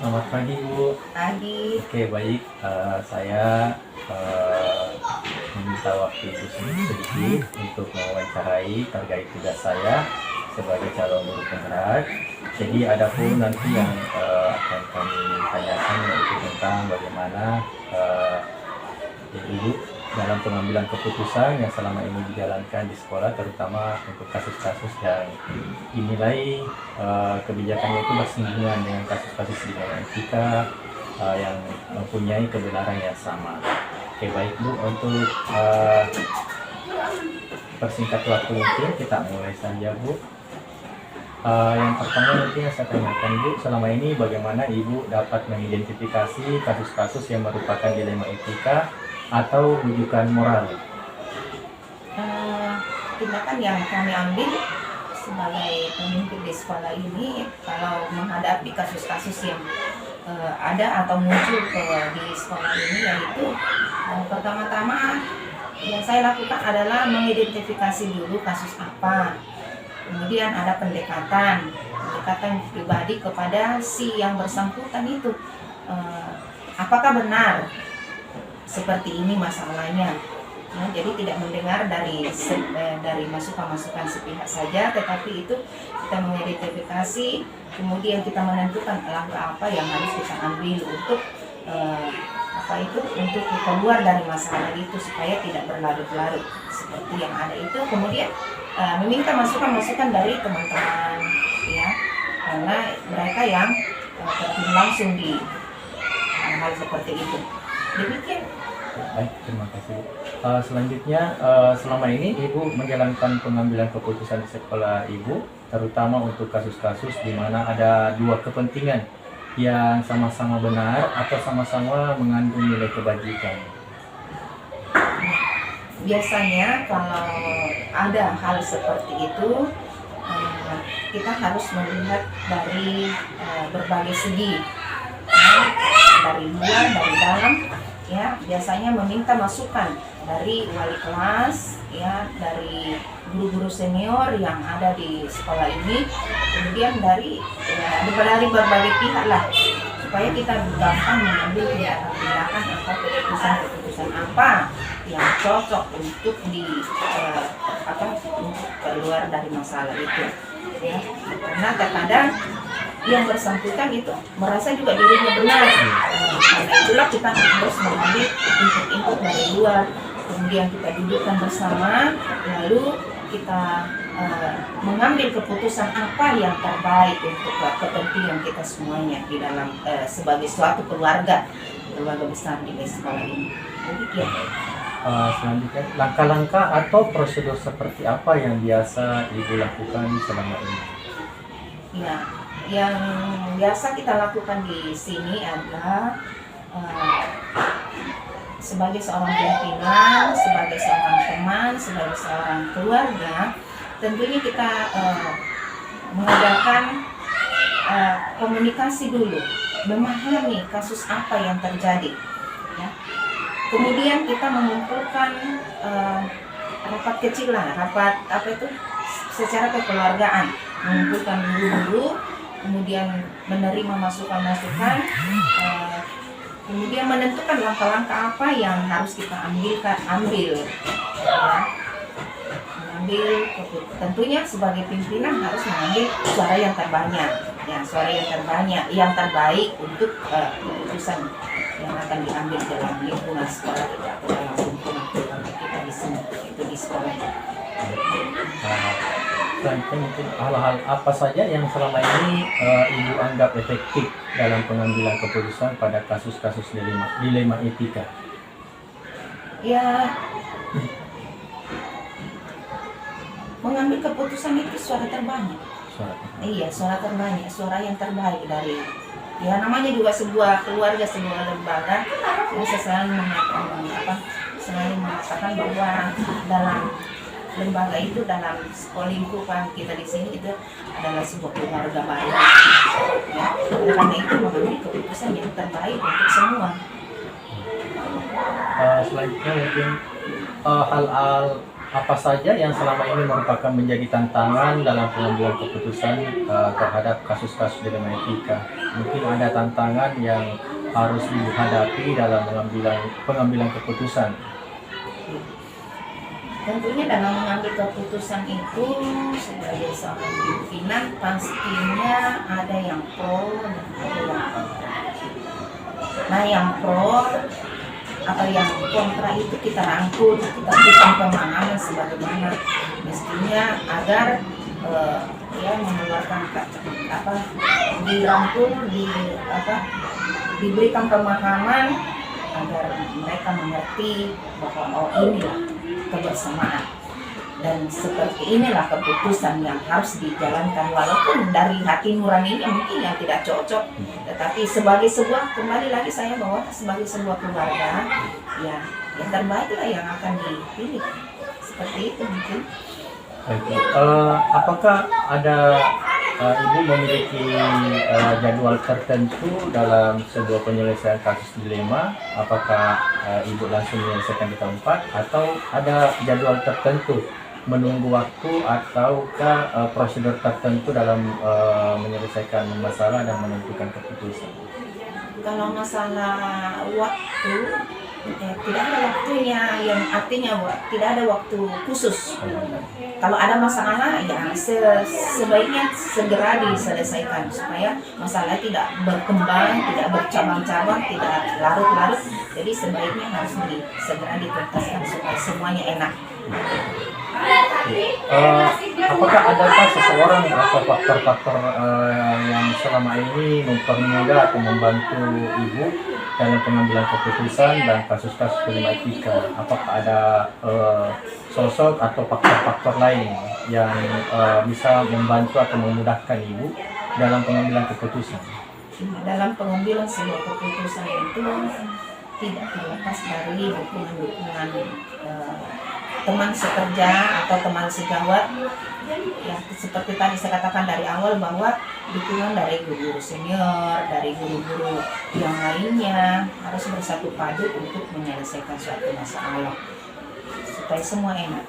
Selamat pagi Bu. Pagi. Oke baik, saya meminta waktu Ibu sedikit untuk mewawancarai terkait tugas saya sebagai calon guru penggerak. Jadi ada pun nanti yang akan kami tanyakan yaitu tentang bagaimana Ibu dalam pengambilan keputusan yang selama ini dijalankan di sekolah, terutama untuk kasus-kasus yang dinilai kebijakannya itu bersinggungan dengan kasus-kasus di dalam etika yang mempunyai kebenaran yang sama. Oke baik Bu, untuk persingkat waktu mungkin kita mulai saja Bu. Yang pertama mungkin yang saya tanyakan Bu, selama ini bagaimana Ibu dapat mengidentifikasi kasus-kasus yang merupakan dilema etika atau rujukan moral? Tindakan yang kami ambil sebagai pemimpin di sekolah ini kalau menghadapi kasus-kasus yang ada atau muncul di sekolah ini, yaitu pertama-tama yang saya lakukan adalah mengidentifikasi dulu kasus apa, kemudian ada pendekatan pribadi kepada si yang bersangkutan itu, apakah benar seperti ini masalahnya. Nah, jadi tidak mendengar dari masukan-masukan sepihak saja, tetapi itu kita mengidentifikasi, kemudian kita menentukan langkah apa yang harus kita ambil untuk untuk keluar dari masalah itu supaya tidak berlarut-larut seperti yang ada itu. Kemudian meminta masukan-masukan dari teman-teman, ya, karena mereka yang terjun langsung di hal seperti itu. Demikian. Baik, terima kasih. Selanjutnya, selama ini Ibu menjalankan pengambilan keputusan di sekolah Ibu, terutama untuk kasus-kasus di mana ada dua kepentingan yang sama-sama benar atau sama-sama mengandung nilai kebajikan. Biasanya kalau ada hal seperti itu, kita harus melihat dari berbagai segi, dari luar, dari dalam. Ya, biasanya meminta masukan dari wali kelas, ya, dari guru-guru senior yang ada di sekolah ini, kemudian dari berbagai pihak lah, supaya kita gampang mengambil tindakan atau keputusan apa yang cocok untuk untuk keluar dari masalah itu. Ya, karena terkadang yang bersangkutan itu merasa juga dirinya benar. Karena itulah kita harus mengambil input dari luar, kemudian kita dudukkan bersama, lalu kita mengambil keputusan apa yang terbaik untuk kepentingan kita semuanya di dalam sebagai suatu keluarga besar di sekolah ini. Demikian. Selanjutnya, langkah-langkah atau prosedur seperti apa yang biasa Ibu lakukan selama ini? Ya, yang biasa kita lakukan di sini adalah sebagai seorang pimpinan, sebagai seorang teman, sebagai seorang keluarga, tentunya kita mengadakan komunikasi dulu, memahami kasus apa yang terjadi, ya. Kemudian kita mengumpulkan rapat kecilan, secara kekeluargaan, mengumpulkan guru-guru, kemudian menerima masukan-masukan, kemudian menentukan langkah-langkah apa yang harus kita ambil, tentunya sebagai pimpinan harus mengambil suara yang terbanyak, yang terbaik untuk keputusan yang akan diambil dalam lingkungan sekolah kita atau dalam lingkungan kita di sini, itu di sekolah. Selanjutnya mungkin hal-hal apa saja yang selama ini Ibu anggap efektif dalam pengambilan keputusan pada kasus-kasus dilema etika? Ya, mengambil keputusan itu suara terbanyak. Iya, suara yang terbaik dari, ya, namanya juga sebuah keluarga, sebuah lembaga. Saya selalu mengatakan bahwa dalam lembaga itu, dalam sekolah lingkungan kita di sini itu adalah sebuah keluarga baru. Ya, karena itu mengambil keputusan yang terbaik untuk semua. Selanjutnya mungkin hal-hal apa saja yang selama ini merupakan menjadi tantangan dalam pengambilan keputusan terhadap kasus-kasus dilema etika? Mungkin ada tantangan yang harus dihadapi dalam pengambilan keputusan. Tentunya dalam mengambil keputusan itu sebagai seorang pimpinan pastinya ada yang pro dan ada yang kontra. Nah, yang pro atau yang kontra itu kita rangkul, kita berikan pemahaman sebagaimana mestinya agar ya mengeluarkan dirangkul diberikan pemahaman agar mereka mengerti bahwa oh inilah kebersamaan dan seperti inilah keputusan yang harus dijalankan, walaupun dari hati nuraninya mungkin yang tidak cocok, tetapi sebagai sebuah, kembali lagi saya bahwa sebagai sebuah keluarga ya yang terbaik lah yang akan dipilih, seperti itu mungkin. Apakah ada Ibu memiliki jadwal tertentu dalam sebuah penyelesaian kasus dilema? Apakah Ibu langsung menyelesaikan di tempat atau ada jadwal tertentu menunggu waktu ataukah prosedur tertentu dalam menyelesaikan masalah dan menentukan keputusan? Kalau masalah waktu tidak ada waktunya, yang artinya tidak ada waktu khusus. Kalau ada masalah ya sebaiknya segera diselesaikan supaya masalah tidak berkembang, tidak bercabang-cabang, tidak larut-larut. Jadi sebaiknya harus segera dituntaskan supaya semuanya enak. Apakah adakah seseorang atau faktor-faktor yang selama ini mempermudah atau membantu Ibu dalam pengambilan keputusan dan kasus-kasus dilema etika? Apakah ada sosok atau faktor-faktor lain yang bisa membantu atau memudahkan Ibu dalam pengambilan keputusan? Dalam pengambilan sebuah keputusan itu tidak terlepas dari dukungan-dukungan teman sekerja atau teman sejawat. Ya, seperti tadi saya katakan dari awal bahwa dukungan dari guru-guru senior, dari guru-guru yang lainnya harus bersatu padu untuk menyelesaikan suatu masalah supaya semua enak.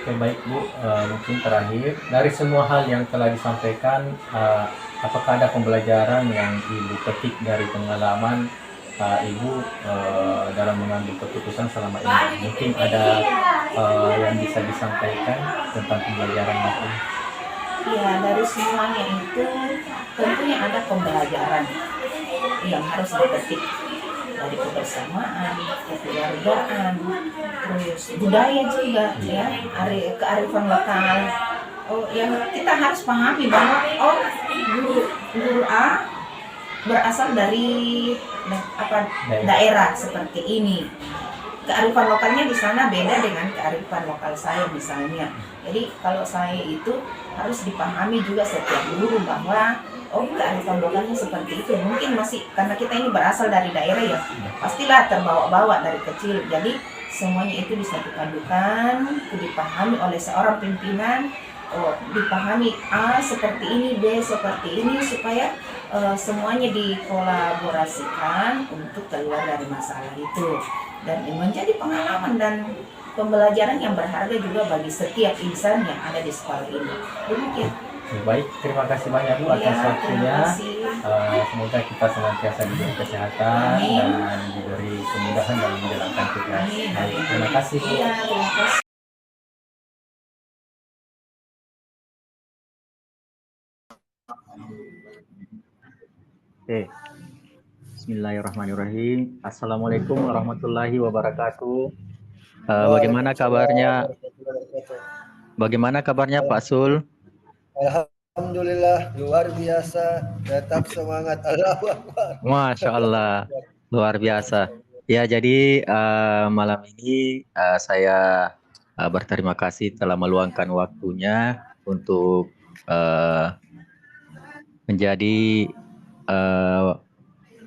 Oke, baik Bu, mungkin terakhir dari semua hal yang telah disampaikan, apakah ada pembelajaran yang Ibu petik dari pengalaman Ibu dalam mengambil keputusan selama ini? Mungkin ada yang bisa disampaikan tentang pembelajaran itu? Ya, dari semuanya itu tentunya ada pembelajaran yang harus dipetik dari kebersamaan, kekeluargaan, terus budaya juga ya, kearifan lokal. Oh, yang kita harus pahami bahwa guru A berasal dari daerah seperti ini. Kearifan lokalnya di sana beda dengan kearifan lokal saya misalnya. Jadi kalau saya itu harus dipahami juga setiap guru bahwa kearifan lokalnya seperti itu. Mungkin masih karena kita ini berasal dari daerah ya, pastilah terbawa-bawa dari kecil. Jadi semuanya itu bisa dipadukan, dipahami oleh seorang pimpinan. Dipahami A seperti ini, B seperti ini, supaya semuanya dikolaborasikan untuk keluar dari masalah itu dan menjadi pengalaman dan pembelajaran yang berharga juga bagi setiap insan yang ada di sekolah ini. Demikian. Baik, terima kasih banyak Bu atas waktunya. Semoga kita senantiasa diberi kesehatan dan diberi kemudahan dalam menjalankan tugas. Baik, terima kasih. Iya, terima kasih. Oke. Bismillahirrahmanirrahim. Assalamualaikum warahmatullahi wabarakatuh. Bagaimana kabarnya? Bagaimana kabarnya Pak Sul? Alhamdulillah, luar biasa. Tetap semangat. Allahu Akbar. Masya Allah, luar biasa. Ya, jadi malam ini saya berterima kasih telah meluangkan waktunya untuk menjadi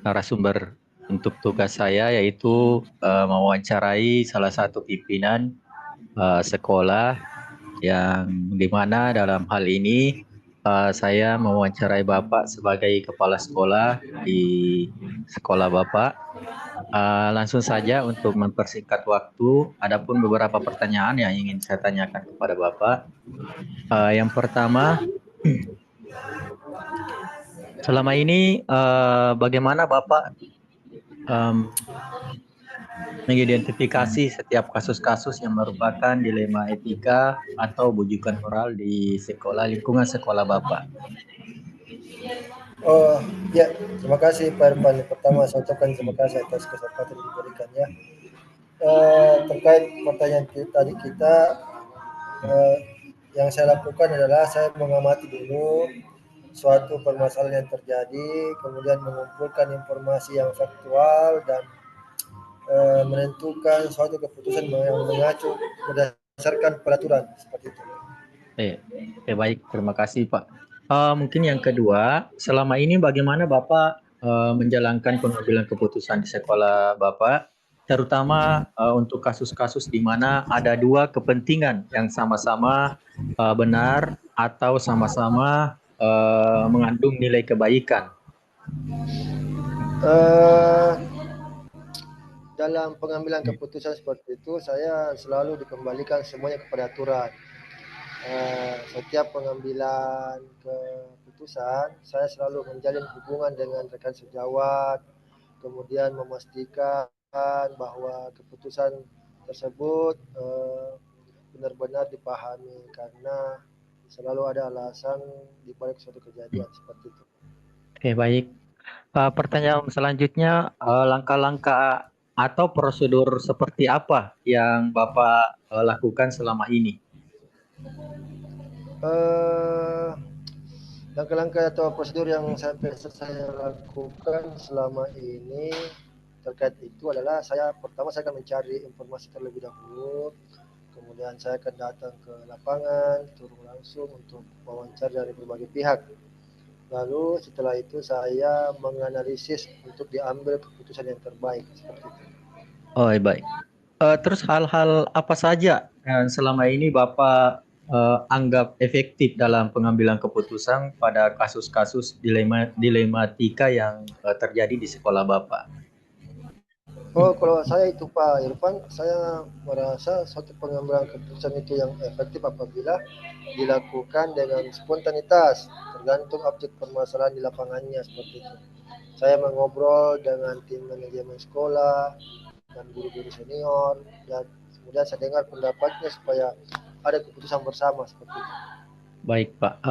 narasumber untuk tugas saya, yaitu mewawancarai salah satu pimpinan sekolah yang dimana dalam hal ini Saya mewawancarai Bapak sebagai kepala sekolah di sekolah Bapak. Langsung saja untuk mempersingkat waktu, adapun beberapa pertanyaan yang ingin saya tanyakan kepada Bapak. Yang pertama, selama ini bagaimana Bapak em, mengidentifikasi setiap kasus-kasus yang merupakan dilema etika atau bujukan moral di sekolah lingkungan sekolah Bapak? Oh ya, terima kasih Pak Irfan. Pertama saya ucapkan terima kasih atas kesempatan yang diberikan ya. Terkait pertanyaan tadi kita, eh, yang saya lakukan adalah saya mengamati dulu suatu permasalahan yang terjadi, kemudian mengumpulkan informasi yang faktual dan menentukan suatu keputusan yang mengacu berdasarkan peraturan seperti itu. Baik, terima kasih Pak. Mungkin yang kedua, selama ini bagaimana Bapak menjalankan pengambilan keputusan di sekolah Bapak, terutama untuk kasus-kasus di mana ada dua kepentingan yang sama-sama benar atau sama-sama mengandung nilai kebaikan. Eh, Dalam pengambilan keputusan seperti itu, saya selalu dikembalikan semuanya kepada aturan. Setiap pengambilan keputusan, saya selalu menjalin hubungan dengan rekan sejawat, kemudian memastikan bahwa keputusan tersebut benar-benar dipahami karena selalu ada alasan di balik suatu kejadian seperti itu. Baik. Pertanyaan selanjutnya, langkah-langkah atau prosedur seperti apa yang Bapak lakukan selama ini? Eh, Langkah-langkah atau prosedur yang saya lakukan selama ini terkait itu adalah pertama saya akan mencari informasi terlebih dahulu, kemudian saya akan datang ke lapangan, turun langsung untuk wawancara dari berbagai pihak. Lalu setelah itu saya menganalisis untuk diambil keputusan yang terbaik seperti itu. Oh, baik. Terus hal-hal apa saja yang selama ini Bapak anggap efektif dalam pengambilan keputusan pada kasus-kasus dilematika yang terjadi di sekolah Bapak? Oh, kalau saya itu Pak Irfan, saya merasa suatu pengambilan keputusan itu yang efektif apabila dilakukan dengan spontanitas, tergantung objek permasalahan di lapangannya seperti itu. Saya mengobrol dengan tim manajemen sekolah dan guru-guru senior dan kemudian saya dengar pendapatnya supaya ada keputusan bersama seperti itu. Baik, Pak.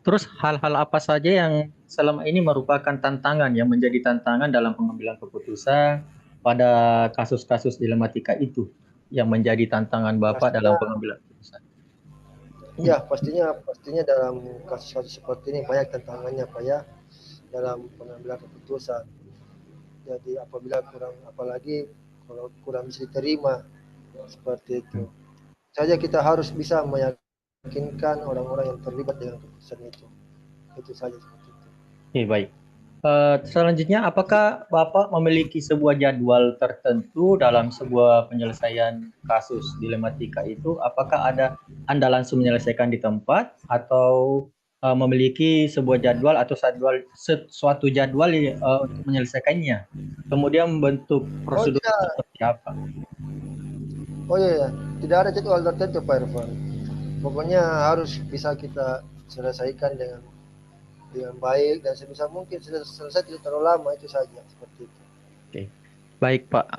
Terus hal-hal apa saja yang selama ini merupakan tantangan yang menjadi tantangan dalam pengambilan keputusan pada kasus-kasus dilematika itu yang menjadi tantangan Bapak Pastinya dalam pengambilan keputusan? ya, pastinya dalam kasus-kasus seperti ini banyak tantangannya Pak ya dalam pengambilan keputusan. Jadi apabila kurang, apalagi kalau kurang bisa diterima seperti itu saja, kita harus bisa meyakinkan orang-orang yang terlibat dengan keputusan itu saja seperti itu. Baik. Selanjutnya, apakah Bapak memiliki sebuah jadwal tertentu dalam sebuah penyelesaian kasus dilematika itu? Apakah Anda langsung menyelesaikan di tempat atau memiliki sebuah jadwal atau suatu jadwal untuk menyelesaikannya? Kemudian membentuk Oh prosedur tidak, seperti apa? oh iya, tidak ada jadwal tertentu Pak Irfan. Pokoknya harus bisa kita selesaikan dengan baik dan sebisa mungkin selesai tidak terlalu lama, itu saja seperti itu. Oke. Baik, Pak.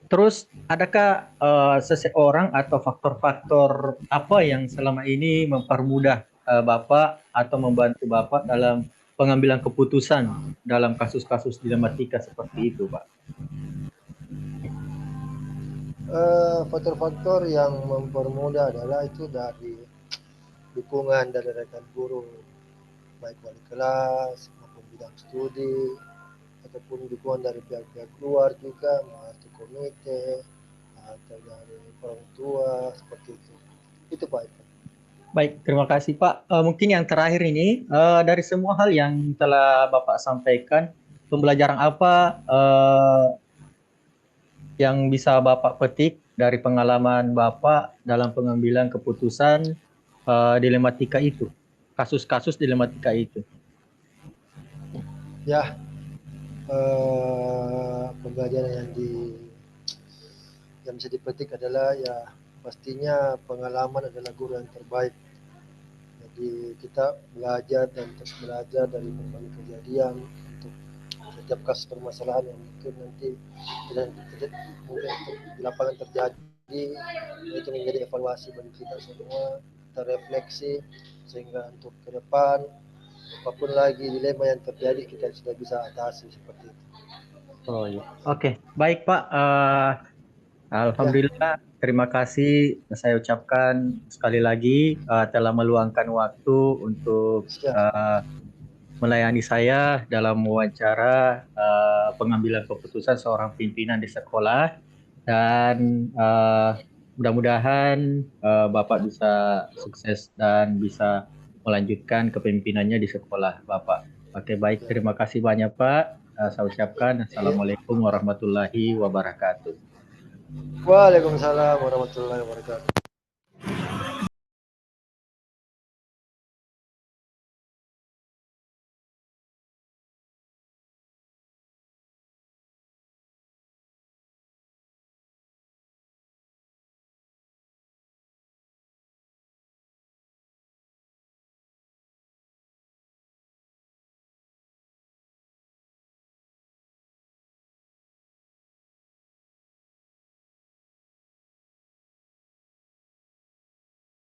Terus, adakah seseorang atau faktor-faktor apa yang selama ini mempermudah Bapak atau membantu Bapak dalam pengambilan keputusan dalam kasus-kasus dilematika seperti itu, Pak? Faktor-faktor yang mempermudah adalah itu dari dukungan dari rekan guru, baik wali kelas maupun bidang studi, ataupun dukungan dari pihak-pihak luar juga, masuk komite atau dari orang tua seperti itu. Itu Pak. Baik, terima kasih Pak. Mungkin yang terakhir ini, dari semua hal yang telah Bapak sampaikan, pembelajaran apa yang bisa Bapak petik dari pengalaman Bapak dalam pengambilan keputusan dilematika itu? kasus-kasus dilematika itu? Ya, pembelajaran yang bisa dipetik adalah ya pastinya pengalaman adalah guru yang terbaik. Jadi kita belajar dan terus belajar dari berbagai kejadian untuk setiap kasus permasalahan yang mungkin nanti mungkin di lapangan terjadi, itu menjadi evaluasi bagi kita semua, kita refleksi sehingga untuk ke depan apapun lagi dilema yang terjadi kita sudah bisa atasi seperti itu. Oh iya. Oke, baik Pak. Ya, Alhamdulillah, terima kasih saya ucapkan sekali lagi telah meluangkan waktu untuk siap. melayani saya dalam wawancara pengambilan keputusan seorang pimpinan di sekolah dan mudah-mudahan Bapak bisa sukses dan bisa melanjutkan kepemimpinannya di sekolah Bapak. Oke, baik. Ya. Terima kasih banyak Pak. Saya ucapkan Ya. Assalamualaikum warahmatullahi wabarakatuh. Waalaikumsalam warahmatullahi wabarakatuh.